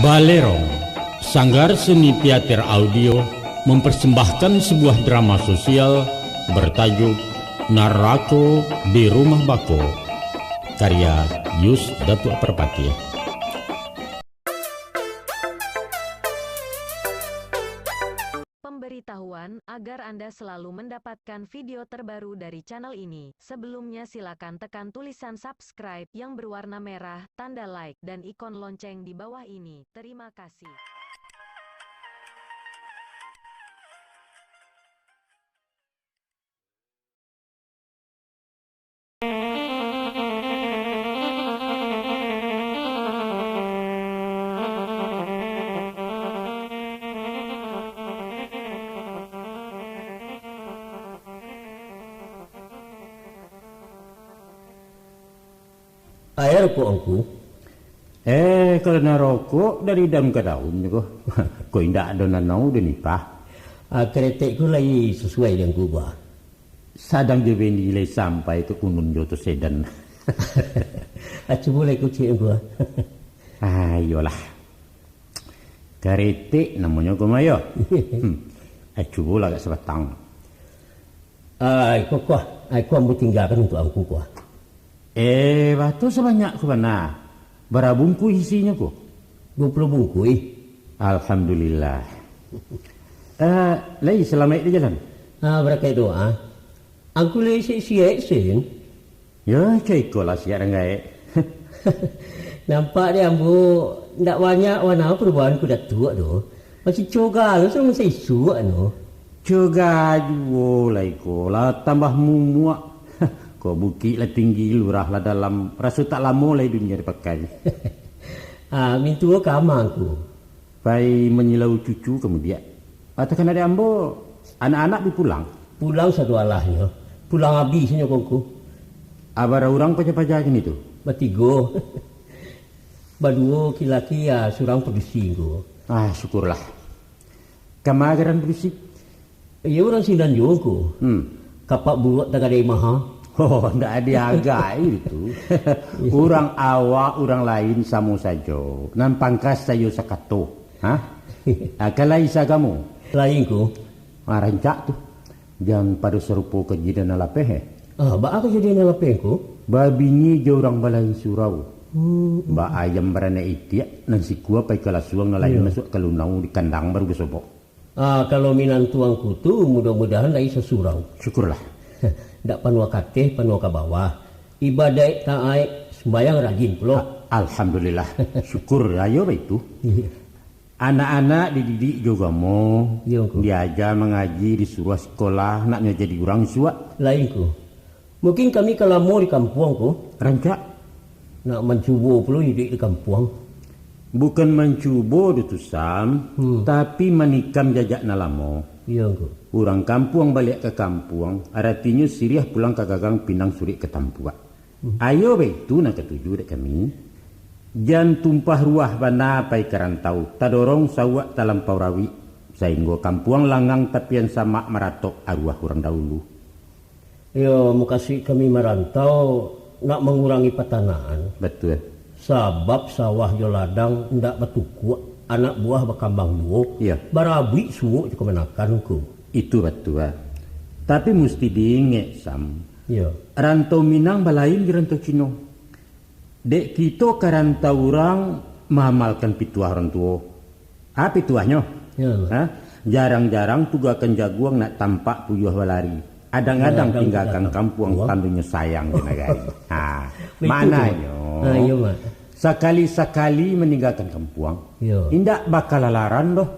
Balerong, Sanggar Seni Teater Audio mempersembahkan sebuah drama sosial bertajuk Narako di Rumah Bako, karya Yus Datuk Perpati. Pemberitahuan agar Anda selalu mendapatkan video terbaru dari channel ini. Sebelumnya silakan tekan tulisan subscribe yang berwarna merah, tanda like, dan ikon lonceng di bawah ini. Terima kasih. Air rokok aku. Kalau nak rokok dari daun ke daun kok. Kau indah ada nanau dan nipah. Keretek ku lagi sesuai dengan ku bah. Sadang je nilai sampai ke Kunun Joto Sedan. Coba lagi ku cik gua. Ayolah. Keretek namanya kau mayo. Coba lah kat sebatang. Aku ambil tinggalkan untuk aku kuah. Batu sebanyak ku mana? Berapa bungku isinya ku? 20 bungku. Alhamdulillah. Lagi selamat di jalan. Berkat doa. Aku lagi siap sen. Ya, ceko lah siap enggak. Nampak dia ambu ndak banyak warna perubahan ku dah tua doh. Masih coga lu sama masih isu anu. Coga juga lah iko lah tambah muak. Kau bukit lah tinggi lurah lah dalam rasa tak lama lah dunia dipakai. Mintu kamar aku. Pai menyilau cucu kemudian. Atakan ada ambo anak-anak dipulang. Pulang satu alahnya. Pulang habisnya kongku. Abara orang pajak-pajakin itu. Batigo. Baduo kilaki ya surang produksi ko. Syukurlah. Kamagaran produksi. Iya orang sindan joko. Kapak buat tak ada maha. Ndak ada agak itu. Orang awak, orang lain sama saja. Nan pangkas saya sakato. Kalau isa kamu? Lain ko. Rancak tu. Jangan pada serupa kejadian lapeh. Ba aku jadi lapeh ko? Babini je orang balai surau. Ba ayam beranak itiak. Nan si kuah pai kalasuang nalayan masuk kalunau di kandang baru besopok. Kalau minan tuangku tu mudah-mudahan lai sesurau. Syukurlah. Dak panua kateh panua ke bawah. Ibadah taai sembayang rajin pulo. Alhamdulillah. Syukur ayo itu. Anak-anak dididik juga mau. Diajar mengaji disuruh sekolah naknya jadi orang suak. Lain ku. Mungkin kami kalau mau di kampung ku. Rancak. Nak mencuba pulo hidup di kampung. Bukan mencuba dutusam, tapi menikam jajak nalamo. Iya ku. Orang kampung balik ke kampung, artinya siriah pulang ke gagang pinang suri ke Tampuak. Ayo itu nak ketujuh dek kami. Jan tumpah ruah bana pai kerantau, tadorong sawak dalam paurawi. Sehingga kampung langang tapian sama meratok arwah orang dahulu. Yo, makasih kami merantau nak mengurangi petanaan. Betul. Sabab sawah jo ladang ndak betuku, anak buah berkambang duo. Iya. Barabi suwo kemenakanku. Itu betul. Tapi mesti diingat Sam. Iya. Rantau Minang balain di rantau Cino. Dek kita ke rantau orang mengamalkan pituah orang tua. Pituahnya? Ya. Jarang-jarang tugakan jaguang nak tampak puyuh balari. Adang-adang tinggalkan kampung tandunya sayang di negara. Mananya? Iya mak. Sekali-sekali meninggalkan kampung. Iya. Indak bakal lalaran doh.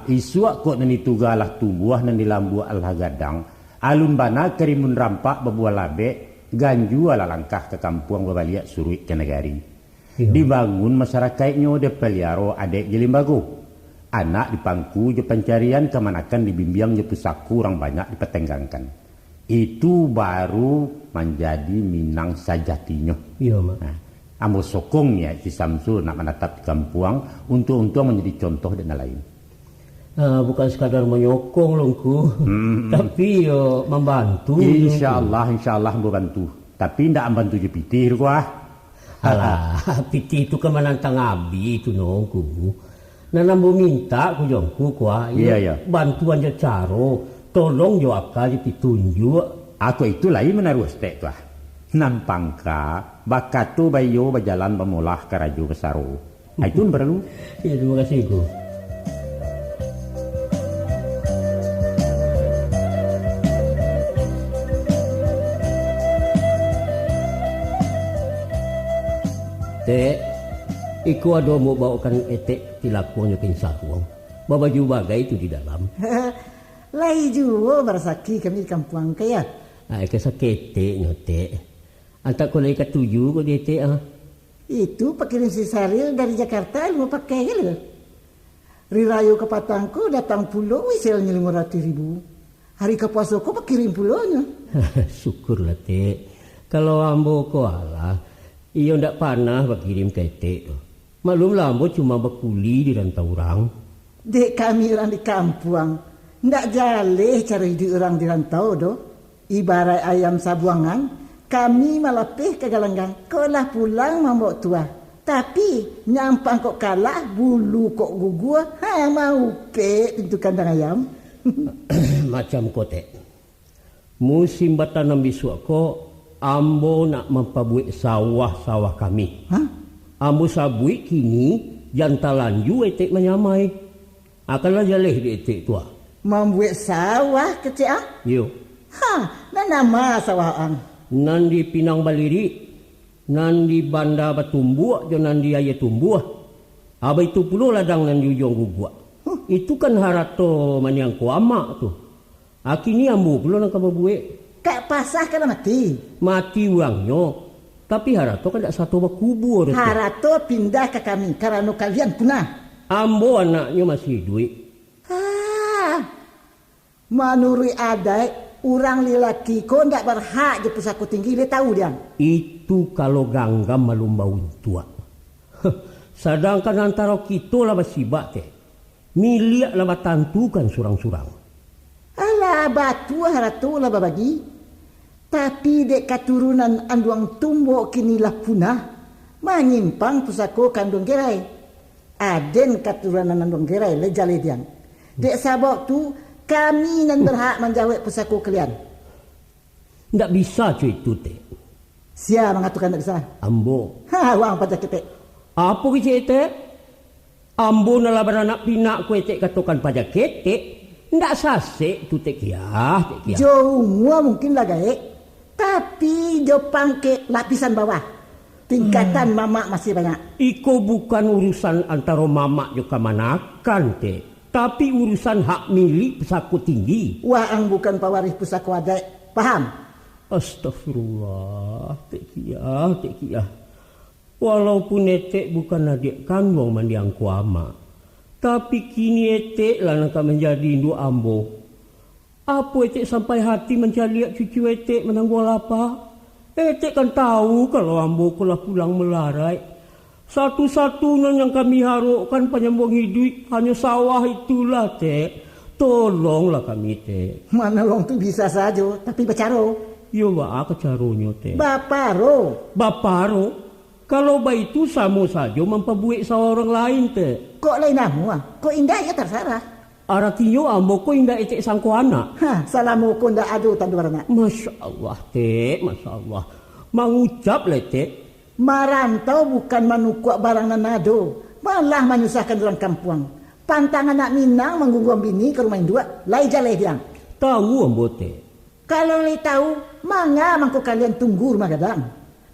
Isuak kok nani tugalah tubuh nani lambu alhagadang. Alun bana kerimun rampak bebuah labe. Ganju ala langkah ke kampung berbaliak suruh ke negari. Iya. Dibangun masyarakatnya de peliaro adek jelimbago. Anak dipangku je pencarian kemanakan dibimbiang je pusaku orang banyak dipetenggangkan. Itu baru menjadi Minang sajatinya. Iya mak. Ambo sokongnya si Samsul nak menatap di kampung untuk menjadi contoh dan lain. Bukan sekadar menyokong longku, tapi membantu. Insya Allah membantu. Tapi tidak membantu je pitir kuah. Alah, piti itu kan menantang abi itu nongku. Nah nambu minta ku jongku kuah. Iya. Bantuan je caro, tolong jo akal ditunjuk. Aku itu lain menaruh stek tuah. Nampangka bakatu bayo berjalan memulah ke raju besaru. Itu perlu. Ya terima kasih ku. Tek, iku ada mau bawakan etek tilakuannya pinsahwang. Babaju bagai itu di dalam. Lai juga bersaki kami di kampung kaya. Kesakete nyotek. Antak ko lai katuju ko dete ah. Itu pakirim si Saril dari Jakarta mau pakai ya lo. Rirayu ke Patangku datang pulau wiselnya 500.000. Hari ke Pasoko pakirim pulaunya. Syukurlah Tek. Kalau ambo ko ala, iyo ndak panah berkirim ke Tek. Maklum lah ambo cuma berkuli di rantau orang. Dek kami orang di kampung. Ndak jaleh cara hidup orang di rantau do. Ibarat ayam sabuangan, kami malah peh ke galanggang. Kolah pulang mambok tua. Tapi nyampang kok kalah, bulu kok gugua. Mau peh pintu kandang ayam. Macam kotek. Musim batanam bisuk ko, ambo nak mempabuik sawah-sawah kami. Hah? Ambo sabuik kini jantalanju etek menyamai. Akanlah jaleh di etek tua. Membuat sawah kecil ah? Yo. Nan nama sawahan. Nan di Pinang Baliri, nan di Banda Batumbuak, jo nan di Ayah Tumbuah. Aba itu puluh ladang nan di ujung gugua. Itu kan harato maniang kuamak tu. Akini ambu puluh nang kababuek. Kak pasah kena mati. Mati uangnya. Tapi harato kan tak satu bakubur. Harato pindah ke kami karena kalian punah. Ambo anaknya masih duit. Menurut adat, orang lelaki kau ndak berhak je pusako tinggi, dia tahu dia. Itu kalau ganggam malumbauin tua. Sedangkan antara kita lah basibak teh. Milik lah batantukan surang-surang. Alah batu harato lah babagi. Tapi dek keturunan anduang tumbuk kini lah punah. Menyimpang pusako kandung gerai. Aden keturunan anduang gerai lejale dia. Dek sabok tu kami nan berhak menjawab pusako kalian. Ndak bisa cuy itu teh. Siapa mengatakan tak bisa? Ambo. Wang pada kita. Apa ke teh? Ambo nala beranak pinak ku etek katokan pajak ketek. Ndak sasek tu tek ya. Jo mua mungkin lah gaek. Tapi jo pangke lapisan bawah. Tingkatan mamak masih banyak. Iko bukan urusan antara mamak juga manakan teh. Tapi urusan hak milik pusako tinggi. Waang bukan pewaris pusako adat. Paham? Astagfirullah. Tekiah. Walaupun etek bukan adik kandung mandiang kuama. Tapi kini etek lah nak menjadi induk ambo. Apa etek sampai hati mencari cucu etek menanggul apa? Etek kan tahu kalau ambo kalau pulang melarai. Satu-satunya yang kami harapkan penyambung hidup hanya sawah itulah teh. Tolonglah kami teh. Mana long tu bisa saja, tapi bacaro. Yo ba kecaronyo teh. Baparo. Kalau baik itu sama saja memperbuik seorang lain teh. Kok lain namu ah? Kok indah ya terserah. Artinya ambo ko indah etek sangko anak. Salamu ko ndak adu tandu warna. Masya Allah teh, Masya Allah. Mengucap le teh. Marantau bukan menukuk barang nanado, malah menyusahkan orang kampung. Pantang anak Minang menggugum bini ke rumah indua, lai jaleh dia. Tahu ambo teh. Kalau lai tahu, mangga mangko kalian tunggu rumah gadang.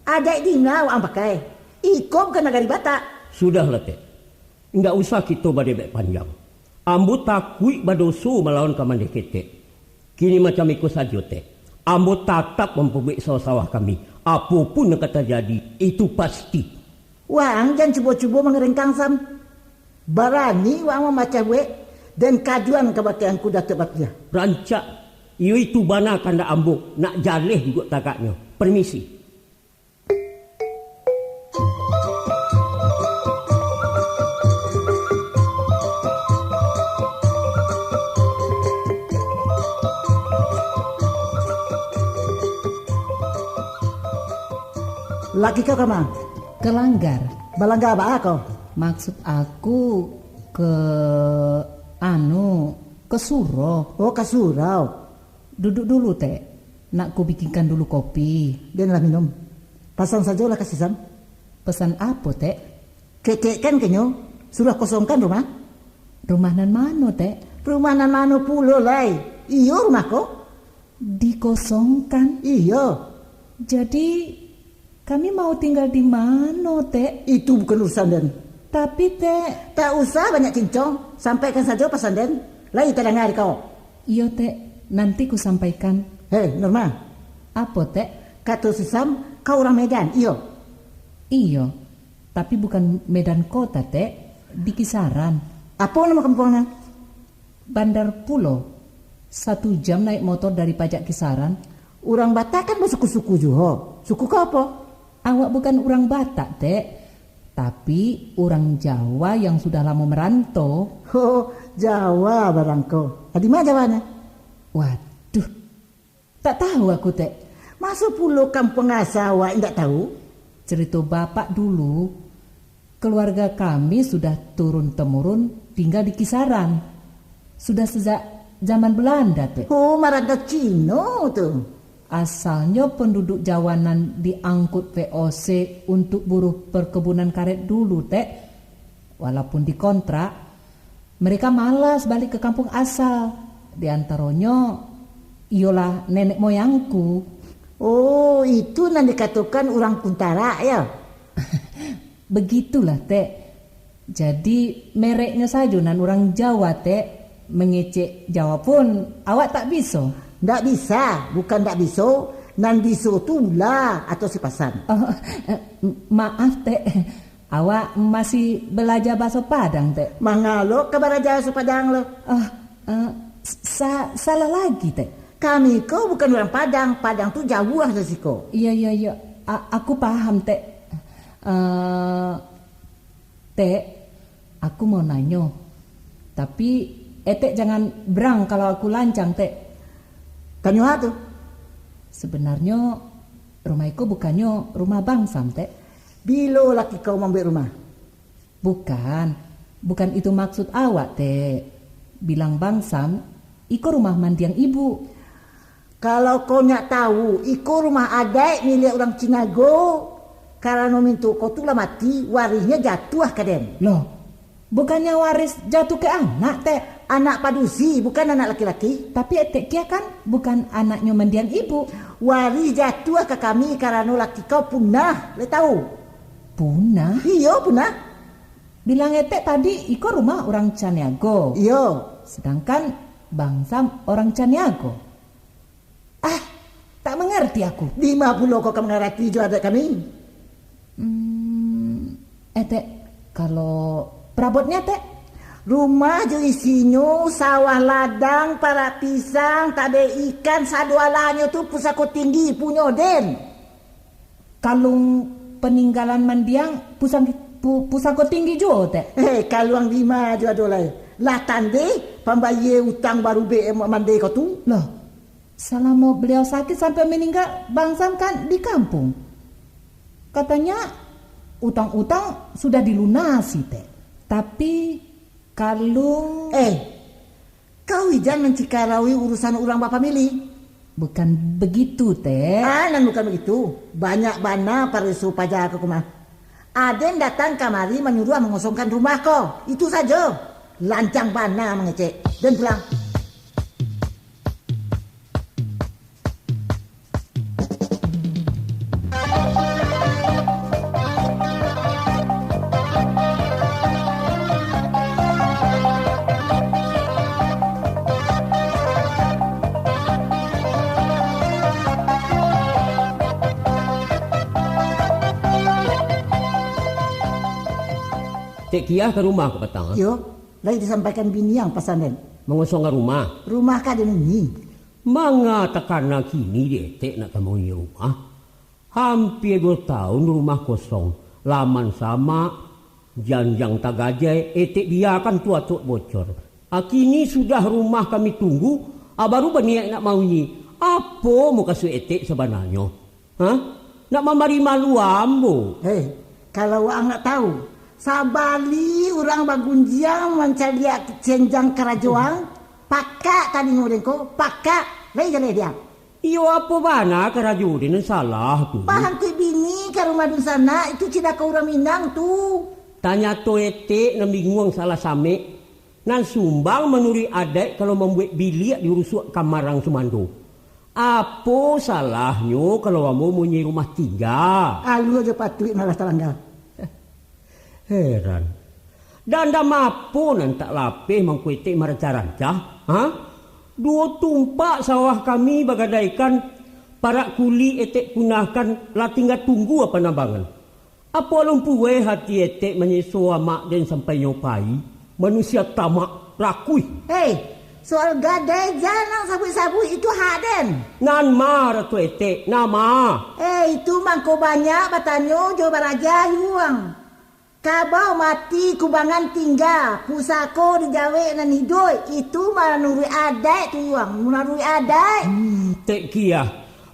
Ada dina wang pakai. Iko bukan negari Batak. Sudahlah teh. Enggak usah kita badebek panjang. Ambo takui badoso melawan kamande ketek. Kini macam ikut saja teh. Ambo tatap memperbaik sawah-sawah kami. Apapun yang kata jadi, itu pasti. Wang jangan cuba-cuba mengerengkang sam. Barani wang memacah we. Dan kajuan kebaktian kuda tebat dia. Rancak. Itu bana kanda ambo. Nak jaleh juga takaknya. Permisi. Laki kau kemana? Kelanggar. Balangga apa kau? Maksud aku ke ke Suro. Oh, ke surau. Duduk dulu, Teh. Nak ku bikinkan dulu kopi. Denlah minum. Pasang saja lah kasih sam. Pesan apa, Teh? Kekek kan kenyo. Sudah kosongkan rumah. Rumah nan mano, Teh? Rumah nan mano pulo lai. Iyo rumah kau. Dikosongkan. Iyo. Jadi kami mau tinggal di mana, Teh? Itu bukan urusan Den. Tapi, Teh, Tak usah banyak cincong. Sampaikan saja pesan Den. Lai tak dengar kau. iyo, Teh, nanti ku sampaikan. Hei, Norma. Apa, Teh? Kata si Sam, kau orang Medan. Iyo. Iyo, tapi bukan Medan kota, Teh. Di Kisaran. Apa nama kampungnya? Bandar Pulo. 1 jam naik motor dari pajak Kisaran. Orang Batak kan bersuku-suku juga. Suku kau apa? Awak bukan orang Batak, Teh. Tapi orang Jawa yang sudah lama merantau. Oh, Jawa barang kau. Di mana Jawanya? Waduh, tak tahu aku, Teh. Masuk pulau kampung Asawa, tidak tahu? Cerita bapak dulu, keluarga kami sudah turun-temurun tinggal di Kisaran. Sudah sejak zaman Belanda, Teh. Oh, maranda Cino tuh. Asalnya penduduk Jawanan diangkut VOC untuk buruh perkebunan karet dulu, Teh. Walaupun dikontrak, mereka malas balik ke kampung asal. Di antaranya ialah nenek moyangku. Oh, itu yang dikatakan orang Kuntara ya? Begitulah, Teh. Jadi mereknya saja nan orang Jawa, Teh. Mengecek Jawa pun awak tak bisa. Nggak bisa, bukan nggak bisa. Nan bisa tu lah atau si pasan. Oh, maaf, Teh. Awak masih belajar bahasa Padang, Teh. Mangalo ke Baraja Padang lo. Salah lagi, Teh. Kami kau bukan orang Padang. Padang tu jauh lah dari kau. Iya. Aku paham, Teh. Teh, aku mau nanya. Tapi Teh jangan berang kalau aku lancang, Teh. Tanya tu. Sebenarnya rumahku bukannya rumah Bangsam, Teh. Bilo laki kau membeli rumah? Bukan itu maksud awak, Teh. Bilang Bangsam, iko rumah mandiang ibu. Kalau kau nak tahu, iko rumah adek milik orang Cinago. Karena mintu kau tu lah mati, warisnya jatuh ke den. Loh, bukannya waris jatuh ke anak, Teh. Anak padusi, bukan anak laki-laki. Tapi Teh Kia kan bukan anaknya mandiang ibu. Waris jatuh ke kami karena laki kau punah. Le tahu? Punah? Iya punah. Bilang Teh tadi iko rumah orang Caniago. Iya. Sedangkan Bangsam orang Caniago. Tak mengerti aku. 50 kau mengerti juga ada kami. Teh, kalau perabotnya, Teh? Rumah jo isinya sawah ladang, para pisang, tak ada ikan, sadualannya tu pusako tinggi punya den. Kalung peninggalan mandiang pusako tinggi juga, Teh. Kalung 5 jo ada lah. Lah tande pembayar utang baru BM mandi kau tu. Loh, selama beliau sakit sampai meninggal, Bangsam kan di kampung. Katanya utang-utang sudah dilunasi, Teh. Tapi kalung... Kau jangan mencikarawi urusan orang bapak milih. Bukan begitu, Teh. Nan bukan begitu. Banyak bana para supaya ke rumah. Ada yang datang kamari menyuruh mengosongkan rumah kau. Itu saja. Lancang bana mengecek. Dan pulang. Cek Kia ke rumah ke petang. Yo, lagi disampaikan bini yang pasan den. Mengosongkan rumah. Rumah kah den ini? Manga tekana kini dia tek nak kemui rumah. Hampir 2 tahun rumah kosong. Laman sama, janjang tak gajai, tek dia kan tua-tua bocor. Kini sudah rumah kami tunggu, baru berniat nak maunya. Apa mau kasih etek sebenarnya? Nak memberi malu ambo? Kalau orang nak tahu, sabali orang bagunjiang mencari cenjang kerajaan, pakak tadi ngurengko, pakak, lagi jalan dia. Iyo apa bana kerajaan salah tu. Bahan kui bini ke rumah dun sana, itu tidak kau orang Minang tu. Tanya to ete na bingung salah same. Nan sumbang menuri adat kalau membuat bilik di rusuk kamarang Sumando. Apa salahnya kalau kamu punya rumah 3? Alu aja patut malas talangga. Heran. Dan dah mampu nan tak lapih mengkuitik merancah-rancah. Ha? 2 tumpak sawah kami bagadaikan para kuli etek punahkan lah tinggal tunggu apa nambangan. Apa lumpuwe hati etek menyesua mak dan sampai nyopai. Manusia tamak rakui. Hei. Soal gadai jangan sabut-sabut itu hak den. Nan ma ratu etek, nama. Itu mangko banyak batanyo jo baraja yuang. Kabau mati kubangan tinggal, pusako dijawe nan hidoi, itu malah nurui adat tu yuang, nurui adat. Tek kia,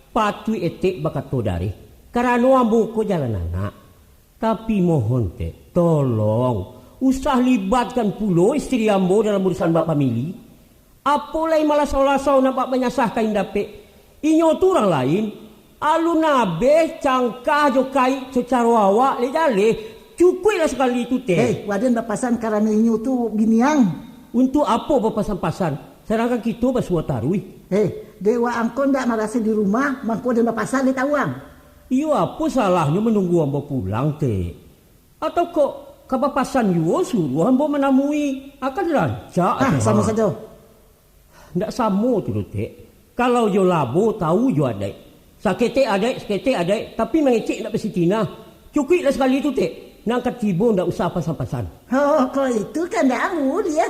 patu etek bakato dari. Karena ambu ko jalan anak. Tapi mohon tek, tolong usah libatkan pulo istri ambo dalam urusan bapa famili. Apolai malah salah-salah nampak menyasahkan dapet. Inyo tu orang lain. Alu nabe cangkah jokai secara awak le jale. Cukui lah sekali itu teh. Waden bapasan karena inyo tu biniang. Untuk apa bapasan-pasan? Sedangkan kita basua tarui. Dewa angkon tak merasa di rumah, mangko dan bapasan le tawang. Iyo apa salahnya menunggu ambo pulang teh? Atau kok kapapasan yo suruh ambo menamui akan rancak. Sama saja. Ndak samo tu tek. Kalau yo labo tahu yo adai. Sakete adai, tapi mengecek nak bersitina. Cukui lah sekali tu tek. Nangkat tibo ndak usah pasan-pasan. Kau itu kan dah amul ya.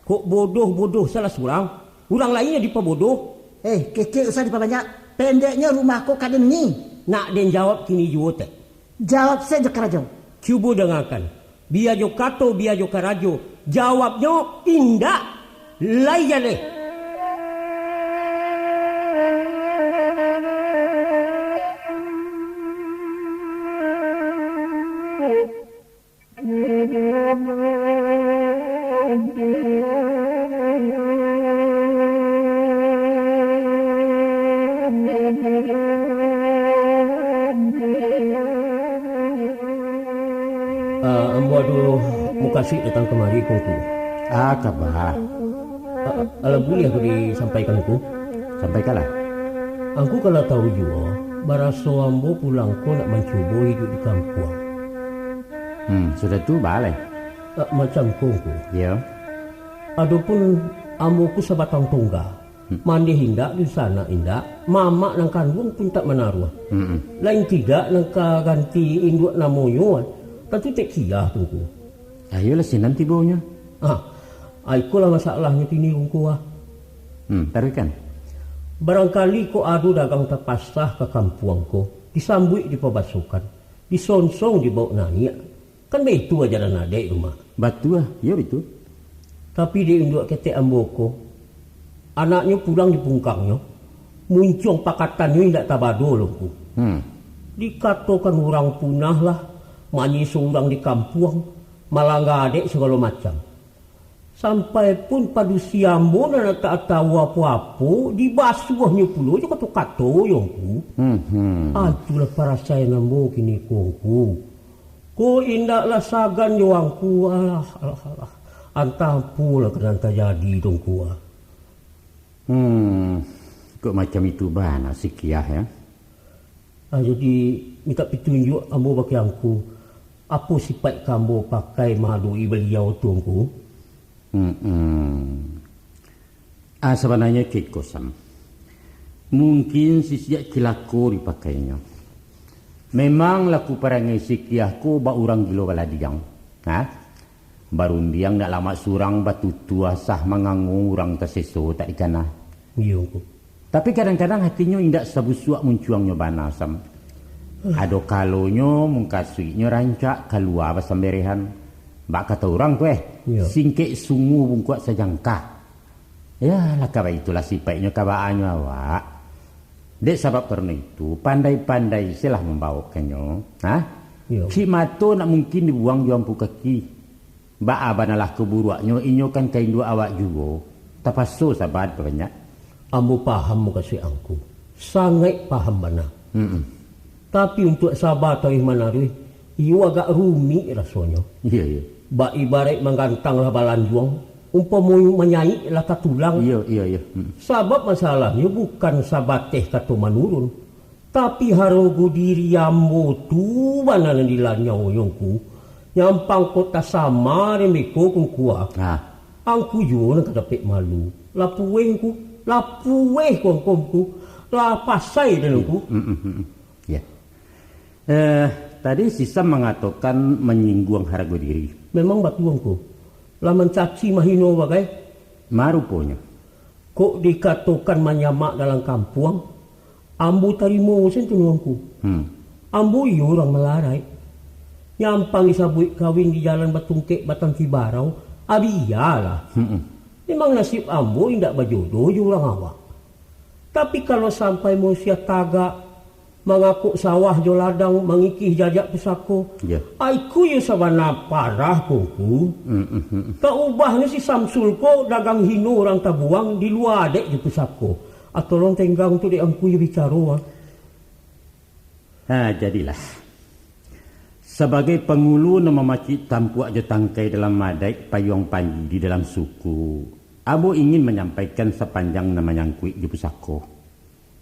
Kok bodoh salah seorang. Orang lainnya dipa bodoh. Kecil usah dipa banyak. Pendeknya rumah kau kaden ni. Nak den jawab kini jo tek. Jawab saja kerajo. Cuba dengarkan. Biar jo kato, biar jo karajo. Jawabnya indak. Layan leh. Aduh, mau kasih datang kemari kongku. Kabar. Alah boleh aku disampaikan ku? Sampaikanlah. Aku kalau tahu juga, baraso ambo pulang ko nak mencoba hidup di kampung. Sudah tu balik. Macam kongku. Ya. Adapun ambo ku sebatang tunggal. Mandi hindak di sana indak, mama nang kandung pun tak menaruh. Lain tidak nang ganti induk namonyo. Tapi tak kira tunggu. Ayolah sinan tibonya. Ikulah masalahnya tini kongku. Taruhkan. Barangkali ko adu dagang terpasah ke kampung ko, disambut di pabasukan, disonsong di bawah nanya. Kan begitu aja dan adek rumah. Batu ya itu. Tapi dia induk ketek amboko, anaknya pulang di pungkangnya, muncung pakatannya tidak tabado longku. Dikatakan orang punah lah, manyi seorang di kampung, malah nggak adek segala macam. Sampai pun padu siambo dan tak tahu apa-apa, dibasuhnya pula je kata-kata yongku. Itulah para saya nambo kini kongku. Ko indaklah sagan yongku. Alah. Antah pula kena terjadi dongku. Kok macam itu bana sikiah ya. Jadi minta petunjuk ambo bagi angku. Apa sifat kamu pakai madui beliau tuangku? Sebenarnya kekosam. Mungkin sisiak kilako dipakainya. Memang laku perangai sikiahku ba orang gilo baladiang. Baru diang nak lama surang batu tua sah mengangung orang terseso tak ikanah. Iya. Tapi kadang-kadang hatinya indak sabusuak muncuangnya banasam. Ado kalonyo mengkasuinya rancak keluar basamberehan. Bak kata orang tu singkek sungu bungkuat sejangka. Ya lah kaba itulah sifatnya kabaannya awak. Dek sebab karena itu pandai-pandai silah membawakannya. Yo. Si mato nak mungkin dibuang di ampu kaki. Ba abanalah keburuaknya inyo kan kain dua awak juga. Tapaso sabat banyak. Ambo paham mo kasi angku. Sangat paham bana. Tapi untuk sahabat tahu mana ri, iyo agak rumi rasanya. Iya iya. Ba ibarat menggantang lah balanjuang, umpama menyai lah katulang. Iya iya iya. Sabab masalahnya bukan sabat teh katu manurun, tapi harogu diri ambo tu mana nilanya oyongku, nyampang kota sama remeko kung kuah. Ah. Angku yo nang kadapik malu. Lapuengku, lapueh kongkomku, lapasai denengku. Ya. Tadi Sisa mengatakan menyinggung harga diri. Memang batuangku. Lah mencaci mahino bagai. Maruponya. Kok dikatakan menyamak dalam kampung? Ambu tarimo sen tunuangku. Ambu iyo orang melarai. Nyampang disabui kawin di jalan Batungkek Batang Kibarau. Abi iyalah. Memang nasib ambu indak bajodoh je orang awak. Tapi kalau sampai mau siap tagak mengakuk sawah jo ladang mengikih jajak pusako. Yeah. Aiku ya sabana parah kuku. Tak ubahnya si Samsul ko dagang hino orang tabuang di luar dek je pusako. Atau orang tenggang tu dek angku ya bicara. Nah, jadilah. Sebagai pengulu nama macik tampuak je tangkai dalam madai payung panji di dalam suku. Abu ingin menyampaikan sepanjang nama nyangkui di pusako.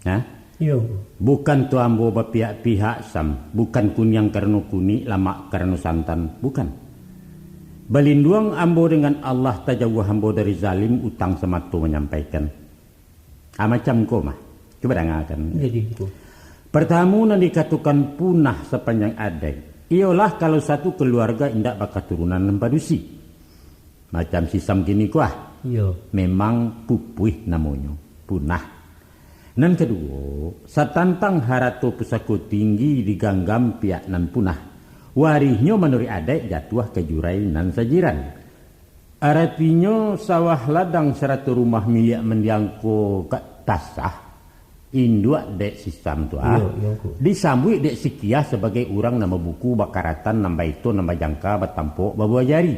Hah? Yo. Bukan tu ambo berpihak-pihak sam, bukan kunyang karena kuni, lama karena santan, bukan. Belinduang ambo dengan Allah tajawuh ambo dari zalim utang sematu menyampaikan. Macam kau mah, coba dengarkan. Jadi itu. Pertama nanti dikatakan punah sepanjang adai. Ialah kalau satu keluarga indak bakal turunan nempadusi. Macam sisam gini kuah. Yo. Memang pupuih namanya, punah. Nan kedua, satantang harato pusako tinggi diganggam pihak nan punah. Warihnya menurut adai jatuh ke jurai nan sajiran. Artinya sawah ladang seratu rumah milik mendiangko kat tasah. Induak dek sistem tu disambui dek sikiah sebagai orang nama buku bakaratan nambah itu nambah jangka batampok babuah jari.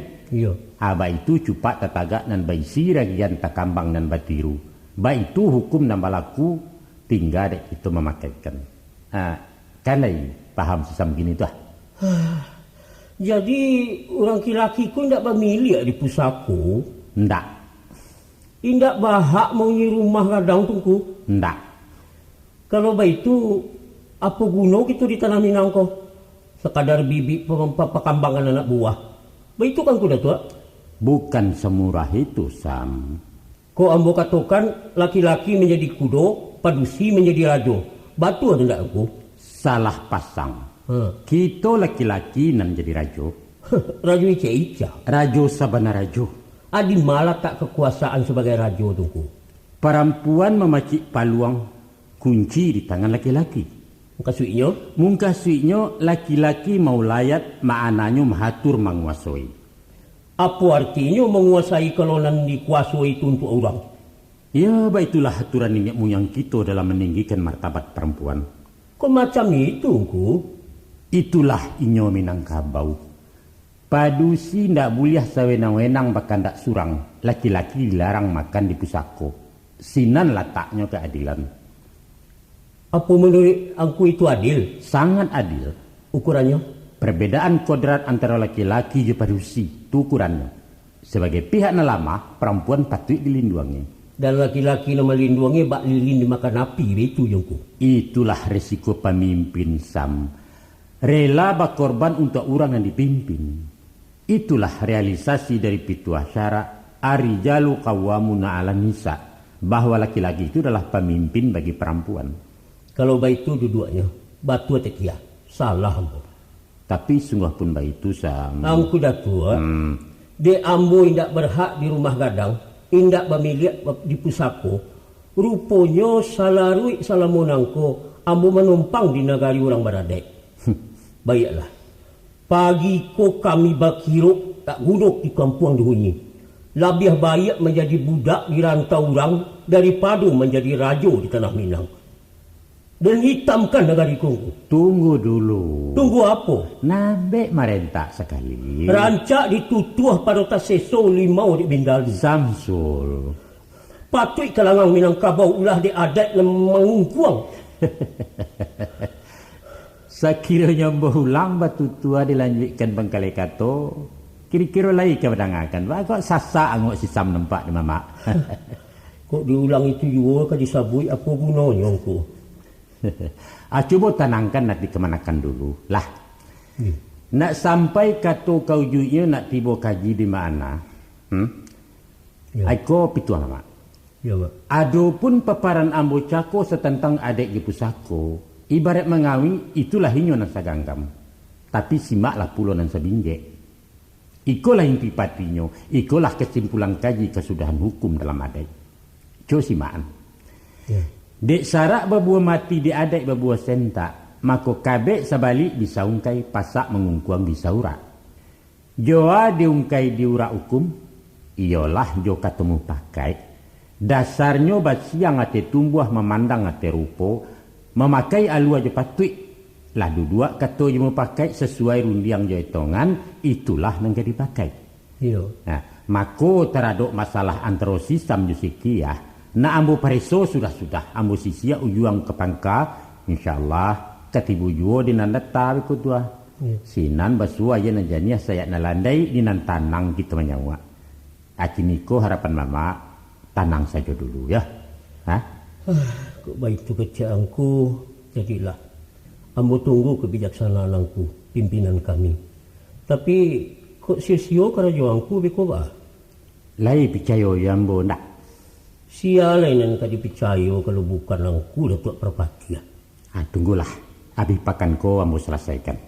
Aba itu cupak tatagak nan baisi ragian takambang nan batiru. Ba itu hukum nambah laku tinggal dek itu memakaikan. Kan paham sistem gini tu. Jadi orang laki-laki ku ndak bermilik di pusako. Ndak. Indak bahak mau nyi rumah kadang tungku. Ndak. Kalau begitu, apa guna kita ditanamin angko? Sekadar bibit pekambangan anak buah. Begitu kan kuda tua? Bukan semurah itu, Sam. Kau ambo katakan laki-laki menjadi kudo, padusi menjadi rajo. Batu ada tak aku? Salah pasang. Kita laki-laki nan jadi rajo. Rajo ica-ica. Rajo sabana rajo. Adi malah tak kekuasaan sebagai rajo tungku. Perempuan memacik paluang kunci di tangan laki-laki. Mungkasuinya laki-laki mau layat maknanya mahatur menguasai. Apa artinya menguasai kalau nan dikuasai itu untuk orang? Ya, itulah aturan nenek moyang kita dalam meninggikan martabat perempuan. Kok macam itu, Ku? Itulah inyo Minangkabau. Padusi ndak boleh sawenang-wenang bahkan ndak surang. Laki-laki dilarang makan di pusako. Sinan letaknya keadilan. Apa menurut angku itu adil? Sangat adil. Ukurannya? Perbedaan kodrat antara laki-laki dan padusi. Itu ukurannya. Sebagai pihak lama, perempuan patut dilindungi. Dan laki-laki nama lindungi bak lilin dimakan api. Itu jengku. Itulah resiko pemimpin, Sam. Rela berkorban untuk orang yang dipimpin. Itulah realisasi dari pituah syarak. Arijalu qawwamuna 'alan nisa. Bahwa laki-laki itu adalah pemimpin bagi perempuan. Kalau baik itu dua-duanya, batu tekia, salah ambo. Tapi sungguh pun baik itu Sam. Angku dah tua. De ambo indak berhak di rumah gadang, indak bermilik di pusako. Rupanya salarui salamonangko, ambo menumpang di negari orang Baradek. Baiklah. Pagi ko kami bakiro tak guduk di kampung dihuni. Lebih baik menjadi budak di rantau orang daripada menjadi rajo di tanah Minang. dan hitamkan negariku. Tunggu dulu. Tunggu apa? Nabe marentak sekali. Rancak ditutuh pada taseso limau di Bindali. Samsul. Patut kalangan Minangkabau ulah di adat yang mengungkuang. Sekiranya berulang batu tua dilanjutkan bengkalai kato, kira-kira lain ke berdangakan. Kok sasa angok sisam nampak di mama. Kok diulang itu juga ke disabui apa gunanya aku? Coba tenangkan nanti kemanakan dulu. Lah. Nak sampai kato kau junya nak tiba kaji di mana? Ya. Aku pituang mak. Ya, Mak. Adapun paparan ambo cako setentang adik di pusako, ibarat mengawi itulah hinyo nan saganggam. Tapi simaklah pulau nan sabinjek. Ikolah inti patinyo, ikolah kesimpulan kaji kesudahan hukum dalam adat. Jo simaan. Ya. Dek sarak berbuah mati di adat berbuah sentak, maka kabek sabalik disaungkai pasak mengungkuang disaura. Joa diungkai diura hukum, iyalah jo katemu pakai. Dasarnya bat siang ate tumbuh memandang ate rupo, memakai alu aja patui. Lah dua kata je pakai sesuai rundiang jaitongan, itulah yang jadi pakai. Iya. Nah, mako teraduk masalah antara sistem jusikiah. Na ambo pareso sudah ambo sisia ujuang ke pangka, insyaallah ketibu juo di nandata kutua. Sinan basua ya najaniah saya nalandai di nan tanang kita menyawa. Akiniko harapan mama tanang saja dulu ya. Hah? Kok baik tu kecaanku, jadilah. Ambo tunggu kebijaksanaanku, pimpinan kami. Tapi kok sia-sia kerajaanku beko ba? Lai percaya yang ambo nak. Siapa yang kadi percaya kalau bukan angku Datuk Perpati. Tunggulah. Abi pakan ko ambo selesaikan.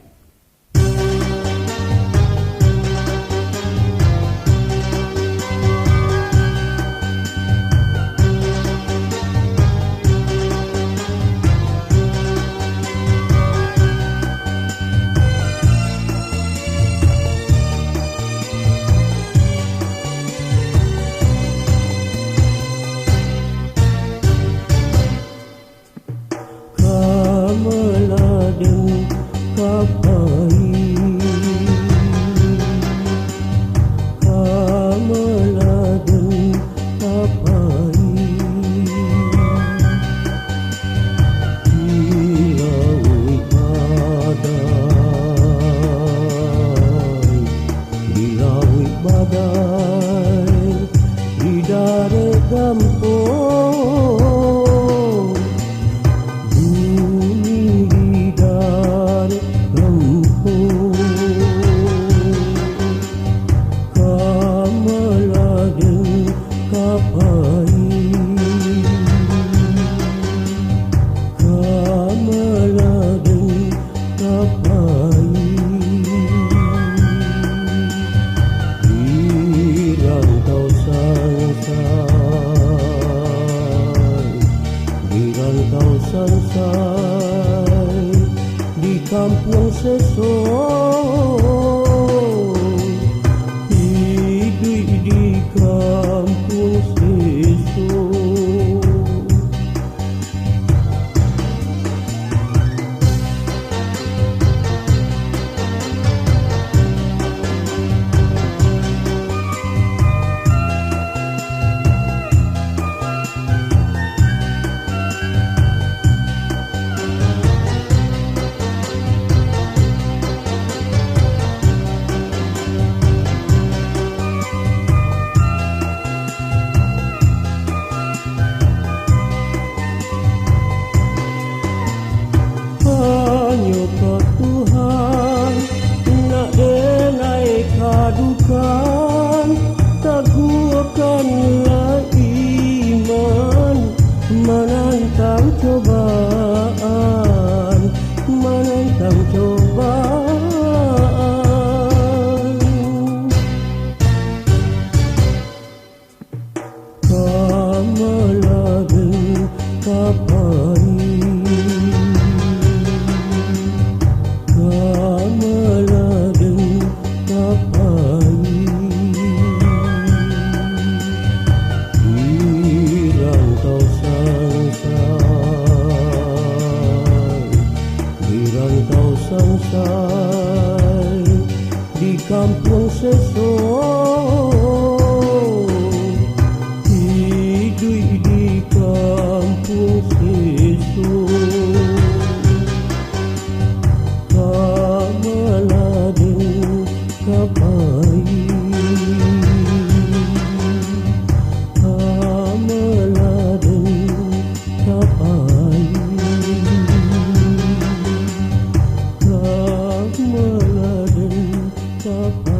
Kameladeng di kampung seso, hidup di kampung seso. Kamaladen kapai, kamaladen kapai, kamaladen kapai.